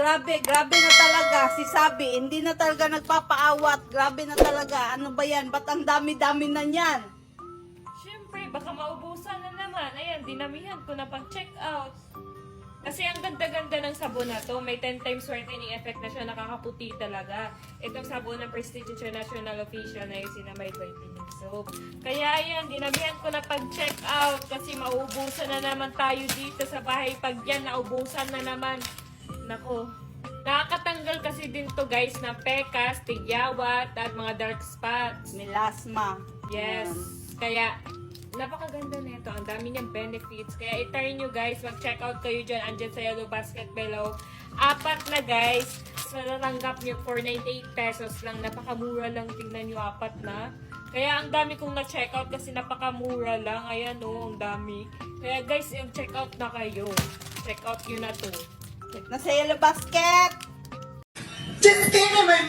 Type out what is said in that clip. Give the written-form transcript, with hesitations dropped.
grabe na talaga. Si Sabi, hindi na talaga nagpapaawat. Grabe na talaga. Ano ba yan? Ba't ang dami-dami na yan? Siyempre, baka maubusan na naman. Ayan, dinamihan ko na pag-check out. Kasi ang ganda-ganda ng sabon na to, may 10 times whitening effect na siya, nakakaputi talaga. Itong sabon ng Prestige International Official na yung Sinamay Whitening Soap. Kaya ayan, dinamihan ko na pag-check out kasi mauubusan na naman tayo dito sa bahay. Pag yan, naubusan na naman. Nako, nakakatanggal kasi din to guys ng pekas, tigyawat, at mga dark spots. Melasma. Yes. Kaya, napakaganda nito. Ang dami niyang benefits. Kaya i-try nyo guys. Mag-check out kayo dyan. Andyan sa yellow basket below. 4 na guys. Matatanggap nyo for 98 pesos lang. Napakamura lang. Tingnan nyo 4 na. Kaya ang dami kong na-check out kasi napakamura lang. Ayan o, ang dami. Kaya guys, check out na kayo. Check out nyo na to. Nasa yellow basket. Just give me my